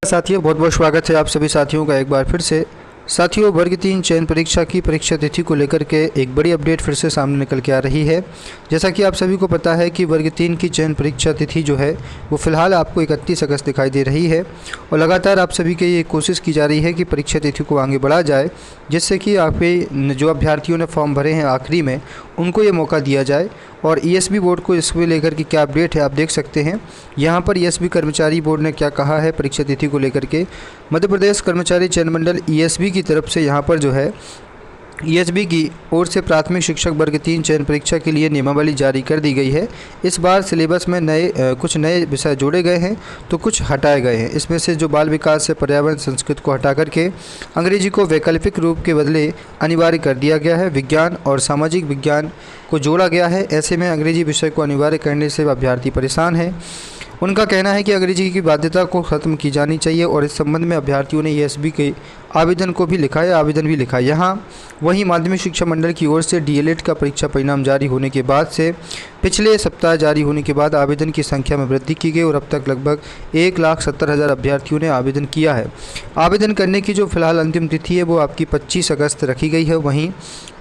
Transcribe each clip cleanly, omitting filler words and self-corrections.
साथियों, बहुत बहुत स्वागत है आप सभी साथियों का एक बार फिर से। साथियों, वर्ग 3 चयन परीक्षा की परीक्षा तिथि को लेकर के एक बड़ी अपडेट फिर से सामने निकल के आ रही है। जैसा कि आप सभी को पता है कि वर्ग 3 की चयन परीक्षा तिथि जो है वो फ़िलहाल आपको 31 अगस्त दिखाई दे रही है और लगातार आप सभी की ये कोशिश की जा रही है कि परीक्षा तिथि को आगे बढ़ा जाए, जिससे कि आपके जो अभ्यर्थियों ने फॉर्म भरे हैं आखिरी में उनको ये मौका दिया जाए। और ईएसबी बोर्ड को इसको लेकर के क्या अपडेट है आप देख सकते हैं। यहाँ पर ईएसबी कर्मचारी बोर्ड ने क्या कहा है परीक्षा तिथि को लेकर के। मध्य प्रदेश कर्मचारी चयन मंडल ईएसबी की तरफ से यहाँ पर जो है ईएसबी की ओर से प्राथमिक शिक्षक वर्ग 3 चयन परीक्षा के लिए नियमावली जारी कर दी गई है। इस बार सिलेबस में कुछ नए विषय जोड़े गए हैं तो कुछ हटाए गए हैं। इसमें से जो बाल विकास से पर्यावरण संस्कृत को हटा करके अंग्रेजी को वैकल्पिक रूप के बदले अनिवार्य कर दिया गया है। विज्ञान और सामाजिक विज्ञान को जोड़ा गया है। ऐसे में अंग्रेजी विषय को अनिवार्य करने से अभ्यर्थी परेशान है। उनका कहना है कि अंग्रेजी की बाध्यता को ख़त्म की जानी चाहिए और इस संबंध में अभ्यर्थियों ने ईएसबी के आवेदन भी लिखा है। यहाँ वहीं माध्यमिक शिक्षा मंडल की ओर से डीएलएड का परीक्षा परिणाम जारी होने के बाद से पिछले सप्ताह जारी होने के बाद आवेदन की संख्या में वृद्धि की गई और अब तक लगभग 1,70,000 अभ्यर्थियों ने आवेदन किया है। आवेदन करने की जो फिलहाल अंतिम तिथि है वो आपकी 25 अगस्त रखी गई है। वहीं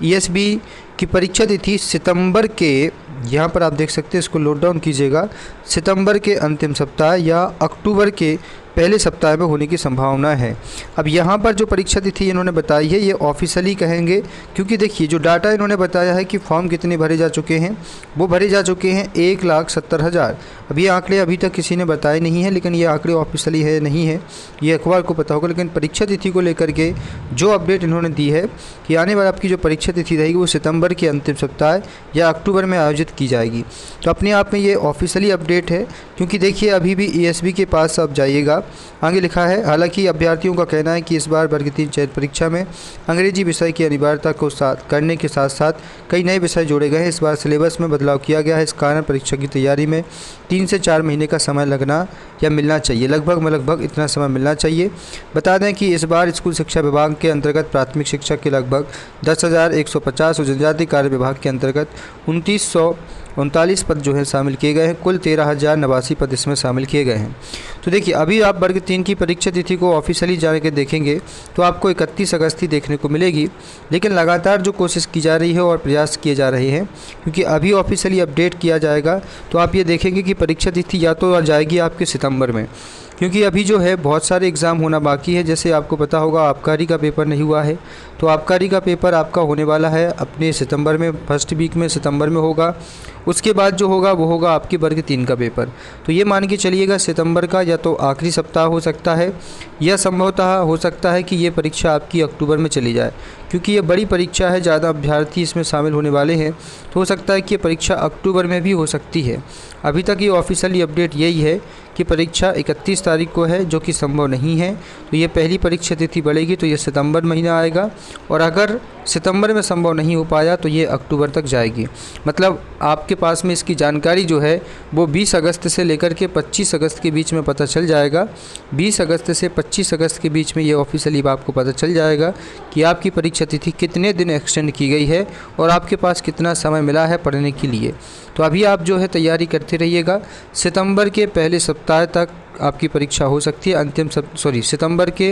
ईएसबी की परीक्षा तिथि सितंबर के, यहाँ पर आप देख सकते हैं, इसको नोट डाउन कीजिएगा, सितंबर के अंतिम सप्ताह या अक्टूबर के पहले सप्ताह में होने की संभावना है। अब यहाँ पर जो परीक्षा तिथि इन्होंने बताई है ये ऑफिशियली कहेंगे, क्योंकि देखिए जो डाटा इन्होंने बताया है कि फॉर्म कितने भरे जा चुके हैं, वो भरे जा चुके हैं 1,70,000। अब ये आंकड़े अभी तक किसी ने बताए नहीं है, लेकिन ये आंकड़े ऑफिशियली है नहीं है ये अखबार को पता होगा। लेकिन परीक्षा तिथि को लेकर के जो अपडेट इन्होंने दी है कि आने वाली आपकी जो परीक्षा तिथि रहेगी वो सितंबर के अंतिम सप्ताह या अक्टूबर में आयोजित की जाएगी। तो अपने आप में ये ऑफिशियली अपडेट है, क्योंकि देखिए अभी भी ईएसबी के पास आप जाइएगा, आगे लिखा है, हालांकि अभ्यर्थियों का कहना है कि इस बार वर्ग 3 चयन परीक्षा में अंग्रेजी विषय की अनिवार्यता को करने के साथ साथ कई नए विषय जोड़े गए हैं। इस बार सिलेबस में बदलाव किया गया है। इस कारण परीक्षा की तैयारी में 3 से 4 महीने का समय लगना या मिलना चाहिए, लगभग इतना समय मिलना चाहिए। बता दें कि इस बार स्कूल शिक्षा विभाग के अंतर्गत प्राथमिक शिक्षक के लगभग 10,150 और जनजातीय कार्य विभाग के अंतर्गत 2,939 पद जो है शामिल किए गए हैं। कुल 13,089 पद इसमें शामिल किए गए हैं। तो देखिए अभी आप वर्ग 3 की परीक्षा तिथि को ऑफिशियली जाके देखेंगे तो आपको 31 अगस्त ही देखने को मिलेगी, लेकिन लगातार जो कोशिश की जा रही है और प्रयास किए जा रहे हैं, क्योंकि अभी ऑफिशियली अपडेट किया जाएगा तो आप ये देखेंगे कि परीक्षा तिथि या तो आ जाएगी आपके सितंबर में, क्योंकि अभी जो है बहुत सारे एग्ज़ाम होना बाकी है। जैसे आपको पता होगा आबकारी का पेपर नहीं हुआ है, तो आबकारी का पेपर आपका होने वाला है अपने सितंबर में, फर्स्ट वीक में सितंबर में होगा। उसके बाद जो होगा वो होगा आपकी वर्ग 3 का पेपर। तो ये मान के चलिएगा सितंबर का या तो आखिरी सप्ताह हो सकता है या संभवतः हो सकता है कि ये परीक्षा आपकी अक्टूबर में चली जाए, क्योंकि ये बड़ी परीक्षा है, ज़्यादा अभ्यर्थी इसमें शामिल होने वाले हैं। तो हो सकता है कि ये परीक्षा अक्टूबर में भी हो सकती है। अभी तक ये ऑफिशियली अपडेट यही है कि परीक्षा 31 तारीख को है, जो कि संभव नहीं है। तो ये पहली परीक्षा तिथि बढ़ेगी तो ये सितंबर महीना आएगा, और अगर सितंबर में संभव नहीं हो पाया तो ये अक्टूबर तक जाएगी। मतलब आपके पास में इसकी जानकारी जो है वो 20 अगस्त से लेकर के 25 अगस्त के बीच में पता चल जाएगा। 20 अगस्त से 25 अगस्त के बीच में ये ऑफिशियली आपको पता चल जाएगा कि आपकी परीक्षा तिथि कितने दिन एक्सटेंड की गई है और आपके पास कितना समय मिला है पढ़ने के लिए। तो अभी आप जो है तैयारी करते रहिएगा। सितंबर के पहले सप्ताह तक आपकी परीक्षा हो सकती है, सितंबर के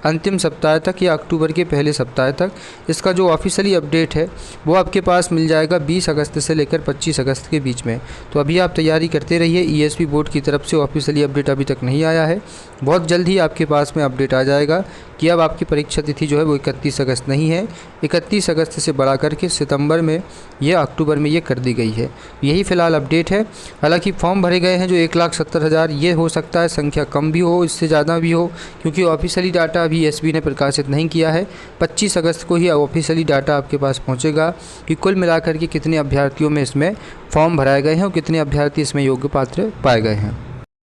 अंतिम सप्ताह तक या अक्टूबर के पहले सप्ताह तक। इसका जो ऑफिशियली अपडेट है वो आपके पास मिल जाएगा 20 अगस्त से लेकर 25 अगस्त के बीच में। तो अभी आप तैयारी करते रहिए। ईएसबी बोर्ड की तरफ से ऑफिशियली अपडेट अभी तक नहीं आया है, बहुत जल्द ही आपके पास में अपडेट आ जाएगा कि अब आपकी परीक्षा तिथि जो है वो 31 अगस्त नहीं है, 31 अगस्त से बढ़ा करके सितंबर में या अक्टूबर में ये कर दी गई है। यही फ़िलहाल अपडेट है। हालांकि फॉर्म भरे गए हैं जो 1,70,000, ये हो सकता है संख्या कम भी हो, इससे ज़्यादा भी हो, क्योंकि ऑफिशियली डाटा अभी एसबी ने प्रकाशित नहीं किया है। 25 अगस्त को ही ऑफिशियली डाटा आपके पास पहुंचेगा कि कुल मिलाकर के कितने अभ्यर्थियों में इसमें फॉर्म भराए गए हैं और कितने अभ्यर्थी इसमें योग्य पात्र पाए गए हैं।